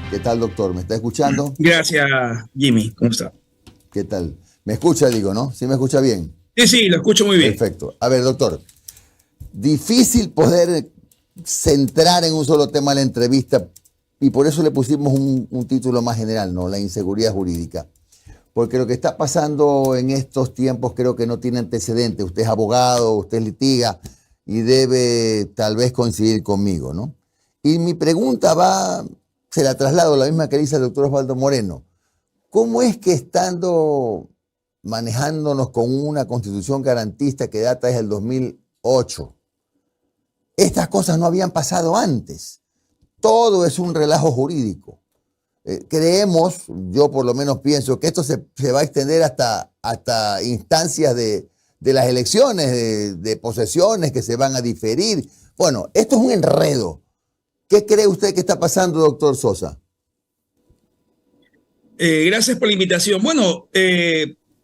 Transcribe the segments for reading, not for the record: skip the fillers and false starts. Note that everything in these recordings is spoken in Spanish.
¿Qué tal, doctor? ¿Me está escuchando? Gracias, Jimmy. ¿Cómo está? ¿Qué tal? ¿Me escucha, digo, no? ¿Sí me escucha bien? Sí, sí, lo escucho muy bien. Perfecto. A ver, doctor, difícil poder centrar en un solo tema la entrevista y por eso le pusimos un título más general, ¿no? La inseguridad jurídica. Porque lo que está pasando en estos tiempos creo que no tiene antecedentes. Usted es abogado, usted litiga y debe tal vez coincidir conmigo, ¿no? Y mi pregunta se la traslado a la misma que dice el doctor Osvaldo Moreno. ¿Cómo es que estando manejándonos con una constitución garantista que data desde el 2008, estas cosas no habían pasado antes? Todo es un relajo jurídico. Creemos, yo por lo menos pienso, que esto se va a extender hasta instancias de las elecciones, de posesiones que se van a diferir. Bueno, esto es un enredo. ¿Qué cree usted que está pasando, doctor Sosa? Gracias por la invitación. Bueno,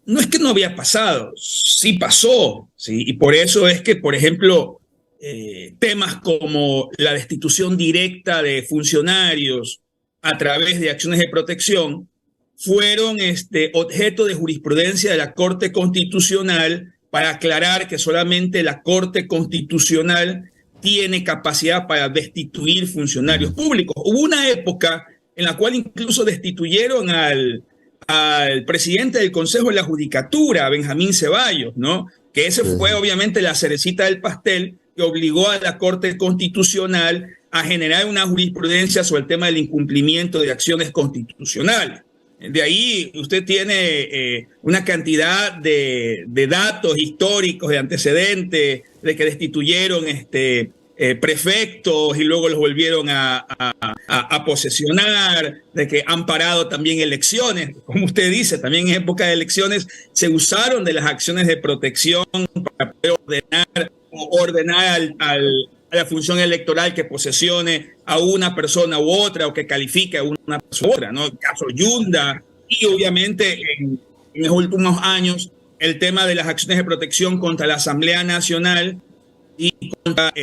no es que no había pasado, sí pasó, ¿sí? Y por eso es que, por ejemplo, temas como la destitución directa de funcionarios a través de acciones de protección fueron objeto de jurisprudencia de la Corte Constitucional para aclarar que solamente la Corte Constitucional tiene capacidad para destituir funcionarios públicos. Hubo una época en la cual incluso destituyeron al presidente del Consejo de la Judicatura, Benjamín Ceballos, ¿no? Que ese fue obviamente la cerecita del pastel que obligó a la Corte Constitucional a generar una jurisprudencia sobre el tema del incumplimiento de acciones constitucionales. De ahí usted tiene una cantidad de datos históricos, de antecedentes, de que destituyeron prefectos y luego los volvieron a posesionar, de que han parado también elecciones. Como usted dice, también en época de elecciones se usaron de las acciones de protección para poder ordenar a la función electoral que posesione a una persona u otra o que califique a una persona u otra, ¿no? El caso Yunda y obviamente en los últimos años el tema de las acciones de protección contra la Asamblea Nacional y contra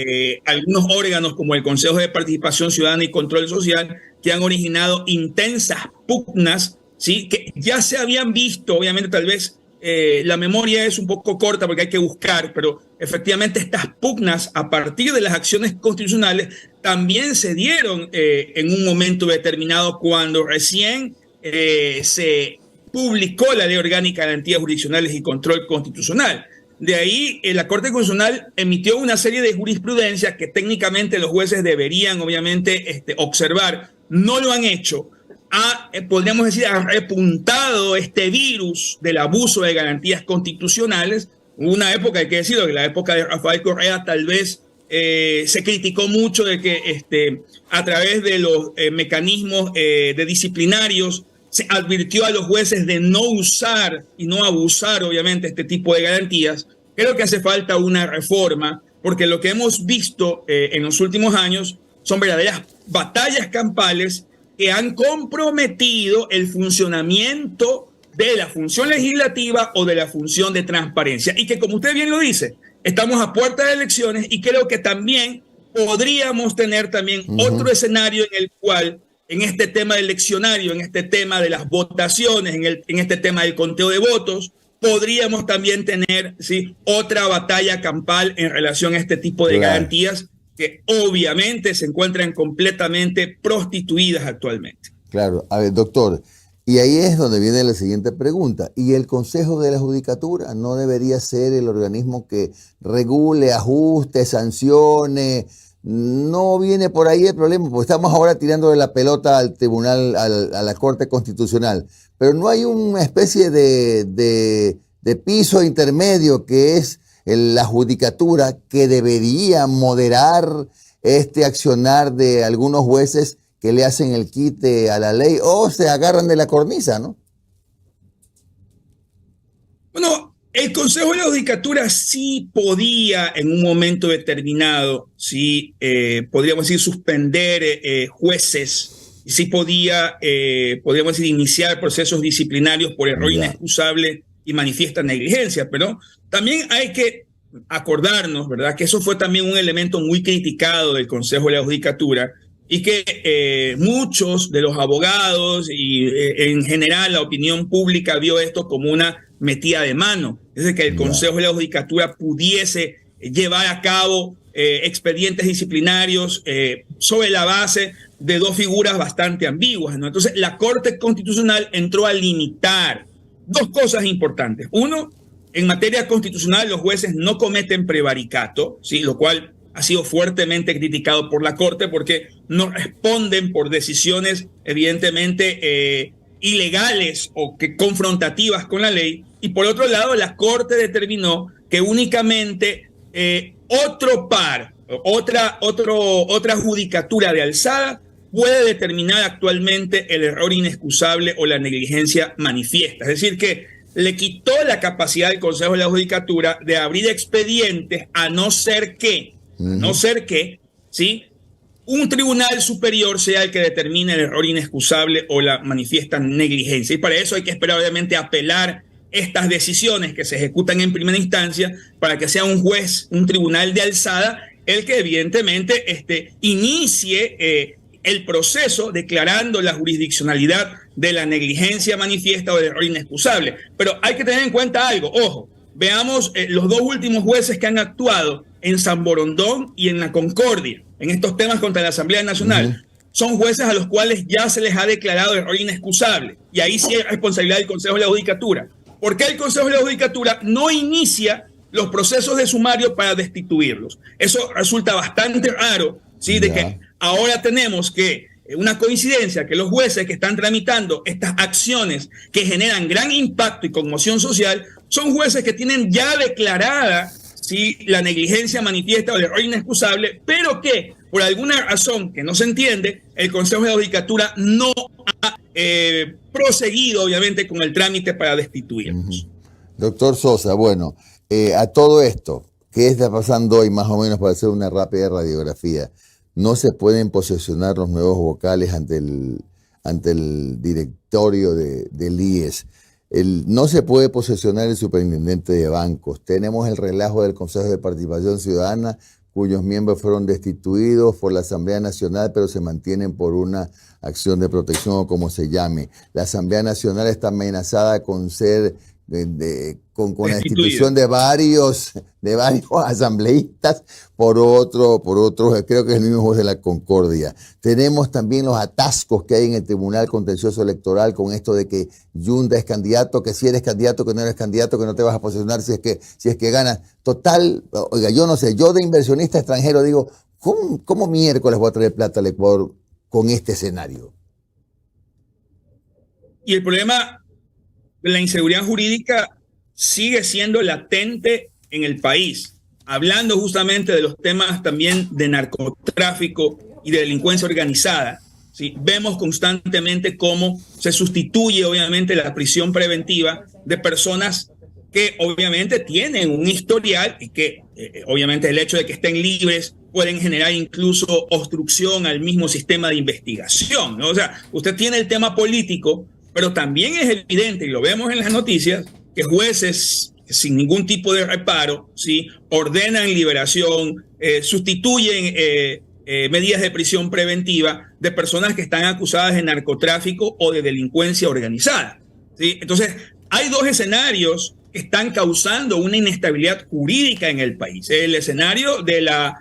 algunos órganos como el Consejo de Participación Ciudadana y Control Social que han originado intensas pugnas, ¿sí? Que ya se habían visto, obviamente tal vez la memoria es un poco corta porque hay que buscar, pero efectivamente estas pugnas a partir de las acciones constitucionales también se dieron en un momento determinado cuando recién se publicó la Ley Orgánica de Garantías Jurisdiccionales y Control Constitucional. De ahí la Corte Constitucional emitió una serie de jurisprudencias que técnicamente los jueces deberían obviamente observar. No lo han hecho. Podríamos decir, ha repuntado este virus del abuso de garantías constitucionales. Hubo una época, hay que decirlo, que la época de Rafael Correa tal vez se criticó mucho de que a través de los mecanismos de disciplinarios se advirtió a los jueces de no usar y no abusar, obviamente, este tipo de garantías. Creo que hace falta una reforma, porque lo que hemos visto en los últimos años son verdaderas batallas campales que han comprometido el funcionamiento de la función legislativa o de la función de transparencia. Y que, como usted bien lo dice, estamos a puerta de elecciones y creo que también podríamos tener también otro escenario en el cual, en este tema eleccionario, en este tema de las votaciones, en este tema del conteo de votos, podríamos también tener, ¿sí?, otra batalla campal en relación a este tipo de garantías que obviamente se encuentran completamente prostituidas actualmente. Claro, a ver, doctor, y ahí es donde viene la siguiente pregunta. ¿Y el Consejo de la Judicatura no debería ser el organismo que regule, ajuste, sancione? No viene por ahí el problema, porque estamos ahora tirando de la pelota al tribunal, a la Corte Constitucional, pero no hay una especie de piso intermedio que es la judicatura que debería moderar este accionar de algunos jueces que le hacen el quite a la ley o se agarran de la cornisa, ¿no? Bueno, el Consejo de la Judicatura sí podía en un momento determinado, sí, podríamos decir, suspender jueces, sí podía, podríamos decir, iniciar procesos disciplinarios por error inexcusable y manifiesta negligencia, pero también hay que acordarnos, ¿verdad?, que eso fue también un elemento muy criticado del Consejo de la Judicatura, y que muchos de los abogados y en general la opinión pública vio esto como una metida de mano. Es decir, que el Consejo de la Judicatura pudiese llevar a cabo expedientes disciplinarios sobre la base de dos figuras bastante ambiguas, ¿no? Entonces, la Corte Constitucional entró a limitar dos cosas importantes. Uno, en materia constitucional los jueces no cometen prevaricato, ¿sí? Lo cual ha sido fuertemente criticado por la Corte porque no responden por decisiones evidentemente ilegales o que confrontativas con la ley. Y por otro lado, la Corte determinó que únicamente otra judicatura de alzada puede determinar actualmente el error inexcusable o la negligencia manifiesta. Es decir, que le quitó la capacidad del Consejo de la Judicatura de abrir expedientes a no ser que, ¿sí?, un tribunal superior sea el que determine el error inexcusable o la manifiesta negligencia. Y para eso hay que esperar, obviamente, apelar estas decisiones que se ejecutan en primera instancia para que sea un juez, un tribunal de alzada, el que evidentemente inicie el proceso declarando la jurisdiccionalidad de la negligencia manifiesta o del error inexcusable. Pero hay que tener en cuenta algo, ojo, veamos los dos últimos jueces que han actuado en San Borondón y en la Concordia, en estos temas contra la Asamblea Nacional. Son jueces a los cuales ya se les ha declarado error inexcusable, y ahí sí hay responsabilidad del Consejo de la Judicatura. ¿Por qué el Consejo de la Judicatura no inicia los procesos de sumario para destituirlos? Eso resulta bastante raro, ¿sí? De que ahora tenemos que una coincidencia que los jueces que están tramitando estas acciones que generan gran impacto y conmoción social son jueces que tienen ya declarada, ¿sí?, la negligencia manifiesta o el error inexcusable, pero que por alguna razón que no se entiende, el Consejo de la Judicatura no ha proseguido, obviamente, con el trámite para destituirlos. Doctor Sosa, bueno, a todo esto, ¿qué está pasando hoy más o menos para hacer una rápida radiografía? No se pueden posesionar los nuevos vocales ante el directorio del IES. No se puede posesionar el superintendente de bancos. Tenemos el relajo del Consejo de Participación Ciudadana, cuyos miembros fueron destituidos por la Asamblea Nacional, pero se mantienen por una acción de protección o como se llame. La Asamblea Nacional está amenazada con ser con la destitución de varios asambleístas por otros, creo que es el mismo juez de la Concordia. Tenemos también los atascos que hay en el Tribunal Contencioso Electoral con esto de que Yunda es candidato, que si eres candidato, que no eres candidato, que no te vas a posicionar si es que ganas. Total, oiga, yo no sé, yo de inversionista extranjero digo, ¿cómo miércoles voy a traer plata al Ecuador con este escenario? Y el problema, la inseguridad jurídica sigue siendo latente en el país. Hablando justamente de los temas también de narcotráfico y de delincuencia organizada, ¿sí? Vemos constantemente cómo se sustituye obviamente la prisión preventiva de personas que obviamente tienen un historial y que obviamente el hecho de que estén libres pueden generar incluso obstrucción al mismo sistema de investigación, ¿no? O sea, usted tiene el tema político, pero también es evidente, y lo vemos en las noticias, que jueces sin ningún tipo de reparo, ¿sí?, ordenan liberación, sustituyen medidas de prisión preventiva de personas que están acusadas de narcotráfico o de delincuencia organizada, ¿sí? Entonces, hay dos escenarios que están causando una inestabilidad jurídica en el país. El escenario de la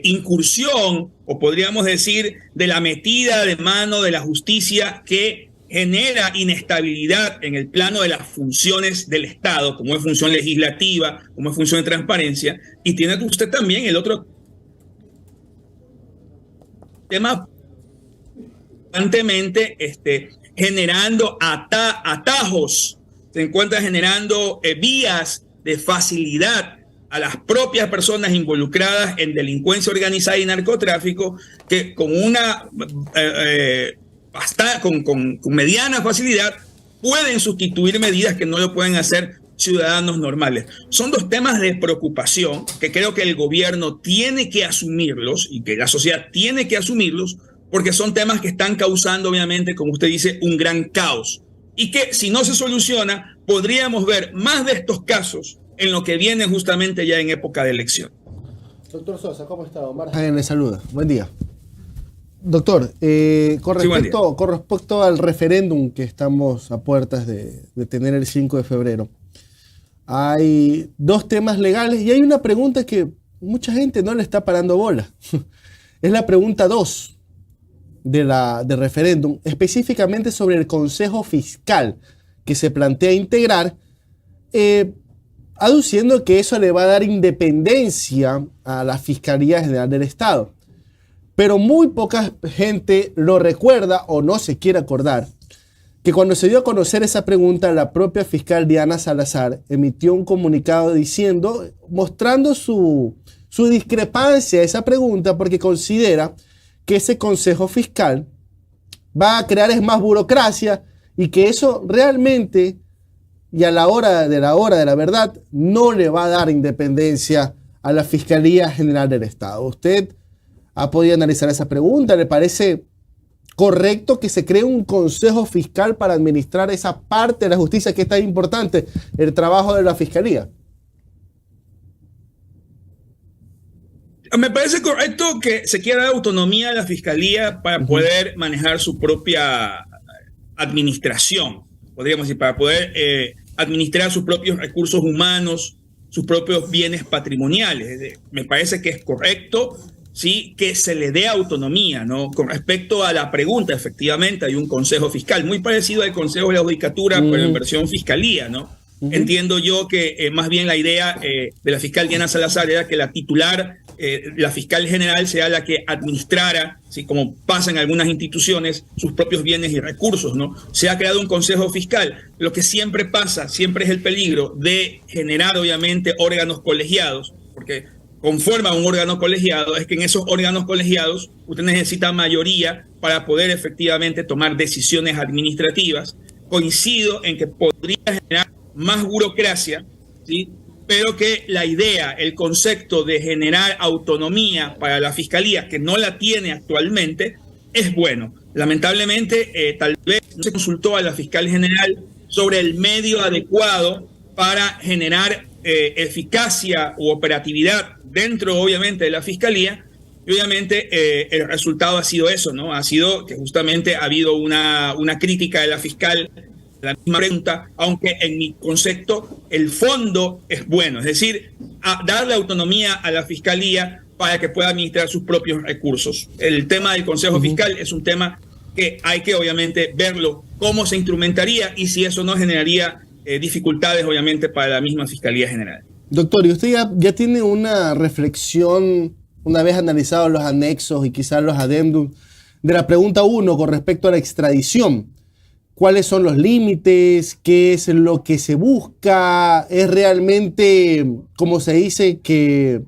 incursión, o podríamos decir, de la metida de mano de la justicia que genera inestabilidad en el plano de las funciones del Estado, como es función legislativa, como es función de transparencia, y tiene usted también el otro tema constantemente generando atajos, se encuentra generando vías de facilidad a las propias personas involucradas en delincuencia organizada y narcotráfico, que con una con mediana facilidad pueden sustituir medidas que no lo pueden hacer ciudadanos normales. Son dos temas de preocupación que creo que el gobierno tiene que asumirlos y que la sociedad tiene que asumirlos, porque son temas que están causando, obviamente, como usted dice, un gran caos, y que si no se soluciona podríamos ver más de estos casos en lo que viene justamente ya en época de elección. Doctor Sosa, ¿cómo está? Omar Hagen le saluda. Buen día. Doctor, con Sí, respecto al referéndum que estamos a puertas de tener el 5 de febrero, hay dos temas legales y hay una pregunta que mucha gente no le está parando bola. Es la pregunta 2 de referéndum, específicamente sobre el Consejo Fiscal que se plantea integrar, aduciendo que eso le va a dar independencia a la Fiscalía General del Estado. Pero muy poca gente lo recuerda o no se quiere acordar que cuando se dio a conocer esa pregunta, la propia fiscal Diana Salazar emitió un comunicado mostrando su discrepancia a esa pregunta, porque considera que ese Consejo Fiscal va a crear más burocracia y que eso realmente, y a la hora de la verdad, no le va a dar independencia a la Fiscalía General del Estado. ¿Usted ha podido analizar esa pregunta? ¿Le parece correcto que se cree un consejo fiscal para administrar esa parte de la justicia que es tan importante, el trabajo de la Fiscalía? Me parece correcto que se quiera dar autonomía a la Fiscalía para poder manejar su propia administración, podríamos decir, para poder administrar sus propios recursos humanos, sus propios bienes patrimoniales. Me parece que es correcto, sí, que se le dé autonomía, ¿no? Con respecto a la pregunta, efectivamente, hay un consejo fiscal, muy parecido al Consejo de la Judicatura, pero en versión fiscalía, ¿no? Entiendo yo que más bien la idea de la fiscal Diana Salazar era que la titular, la fiscal general, sea la que administrara, ¿sí? Como pasa en algunas instituciones, sus propios bienes y recursos, ¿no? Se ha creado un consejo fiscal. Lo que siempre pasa, siempre es el peligro de generar, obviamente, órganos colegiados, porque conforma un órgano colegiado, es que en esos órganos colegiados usted necesita mayoría para poder efectivamente tomar decisiones administrativas. Coincido en que podría generar más burocracia, ¿sí? Pero que la idea, el concepto de generar autonomía para la Fiscalía, que no la tiene actualmente, es bueno. Lamentablemente, tal vez no se consultó a la fiscal general sobre el medio adecuado para generar eficacia u operatividad dentro, obviamente, de la Fiscalía. Y obviamente el resultado ha sido eso, ¿no? Ha sido que justamente ha habido una crítica de la fiscal, la misma pregunta, aunque en mi concepto el fondo es bueno, es decir, darle autonomía a la Fiscalía para que pueda administrar sus propios recursos. El tema del Consejo Fiscal es un tema que hay que obviamente verlo, cómo se instrumentaría y si eso no generaría dificultades obviamente para la misma Fiscalía General. Doctor, ¿y usted ya tiene una reflexión, una vez analizados los anexos y quizás los adendum, de la pregunta 1 con respecto a la extradición? ¿Cuáles son los límites? ¿Qué es lo que se busca? ¿Es realmente, como se dice, que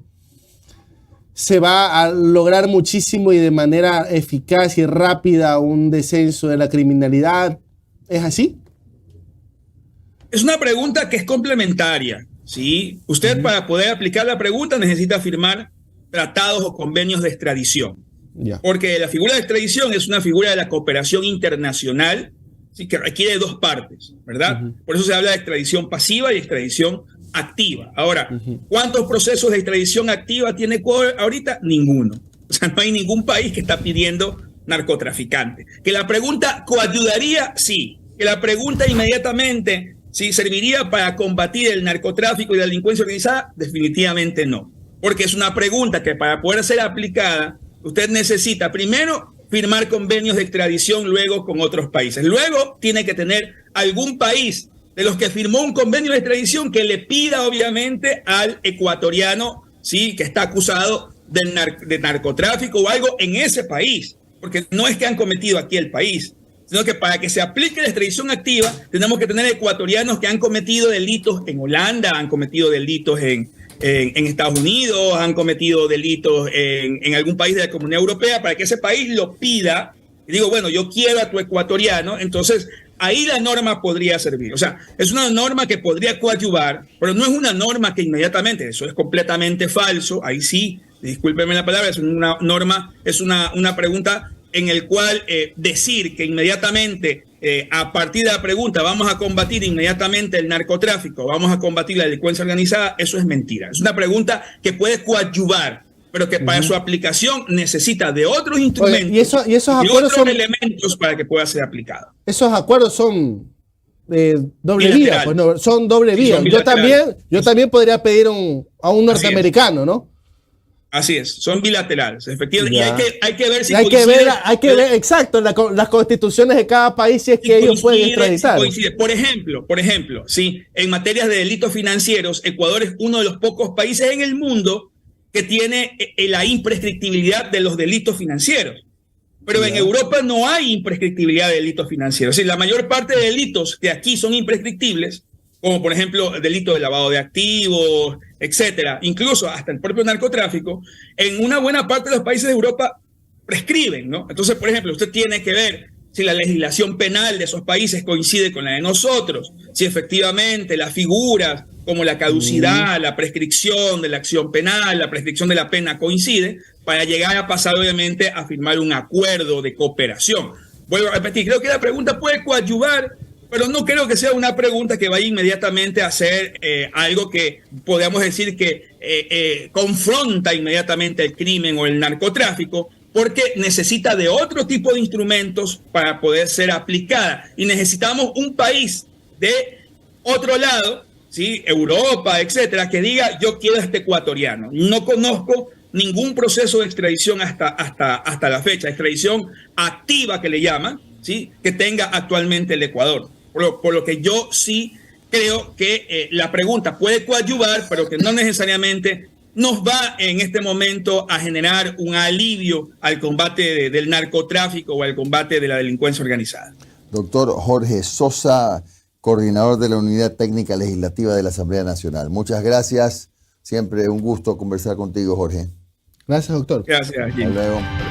se va a lograr muchísimo y de manera eficaz y rápida un descenso de la criminalidad? ¿Es así? Es una pregunta que es complementaria, ¿sí? Usted para poder aplicar la pregunta necesita firmar tratados o convenios de extradición. Porque la figura de extradición es una figura de la cooperación internacional, ¿sí? Que requiere dos partes, ¿verdad? Por eso se habla de extradición pasiva y extradición activa. Ahora, ¿cuántos procesos de extradición activa tiene Ecuador ahorita? Ninguno. O sea, no hay ningún país que está pidiendo narcotraficante. ¿Que la pregunta coayudaría? Sí. ¿Que la pregunta inmediatamente ¿sí serviría para combatir el narcotráfico y la delincuencia organizada? Definitivamente no. Porque es una pregunta que para poder ser aplicada, usted necesita primero firmar convenios de extradición luego con otros países. Luego tiene que tener algún país de los que firmó un convenio de extradición que le pida obviamente al ecuatoriano, ¿sí? Que está acusado de narcotráfico o algo en ese país. Porque no es que han cometido aquí el país, sino que para que se aplique la extradición activa tenemos que tener ecuatorianos que han cometido delitos en Holanda, han cometido delitos en Estados Unidos, han cometido delitos en algún país de la Comunidad Europea, para que ese país lo pida y digo, bueno, yo quiero a tu ecuatoriano, entonces ahí la norma podría servir. O sea, es una norma que podría coadyuvar, pero no es una norma que inmediatamente, eso es completamente falso, ahí sí, discúlpenme la palabra, es una norma, es una pregunta en el cual decir que inmediatamente a partir de la pregunta vamos a combatir inmediatamente el narcotráfico, vamos a combatir la delincuencia organizada, eso es mentira. Es una pregunta que puede coadyuvar, pero que para su aplicación necesita de otros instrumentos. Oye, y esos acuerdos otros son elementos para que pueda ser aplicado. Esos acuerdos son doble vía, pues no, son doble Sí, vía. son Yo también podría pedir a un norteamericano, ¿no? Así es, son bilaterales, efectivamente. Ya. Y hay que ver si hay que ver, exacto, las constituciones de cada país, si es que ellos pueden extraditar. Por ejemplo, sí, en materias de delitos financieros, Ecuador es uno de los pocos países en el mundo que tiene la imprescriptibilidad de los delitos financieros. Pero en Europa no hay imprescriptibilidad de delitos financieros. Es decir, la mayor parte de delitos que aquí son imprescriptibles, como por ejemplo el delito de lavado de activos, etcétera, incluso hasta el propio narcotráfico, en una buena parte de los países de Europa prescriben, ¿no? Entonces, por ejemplo, usted tiene que ver si la legislación penal de esos países coincide con la de nosotros, si efectivamente las figuras como la caducidad, la prescripción de la acción penal, la prescripción de la pena coincide, para llegar a pasar obviamente a firmar un acuerdo de cooperación. Vuelvo a repetir, creo que la pregunta puede coadyuvar, pero no creo que sea una pregunta que vaya inmediatamente a hacer algo que podamos decir que confronta inmediatamente el crimen o el narcotráfico, porque necesita de otro tipo de instrumentos para poder ser aplicada. Y necesitamos un país de otro lado, ¿sí? Europa, etcétera, que diga yo quiero a este ecuatoriano. No conozco ningún proceso de extradición hasta la fecha, extradición activa que le llaman, ¿sí? Que tenga actualmente el Ecuador. Por lo que yo sí creo que la pregunta puede coadyuvar, pero que no necesariamente nos va en este momento a generar un alivio al combate del narcotráfico o al combate de la delincuencia organizada. Doctor Jorge Sosa, coordinador de la Unidad Técnica Legislativa de la Asamblea Nacional. Muchas gracias. Siempre un gusto conversar contigo, Jorge. Gracias, doctor. Gracias, Jim. Hasta luego.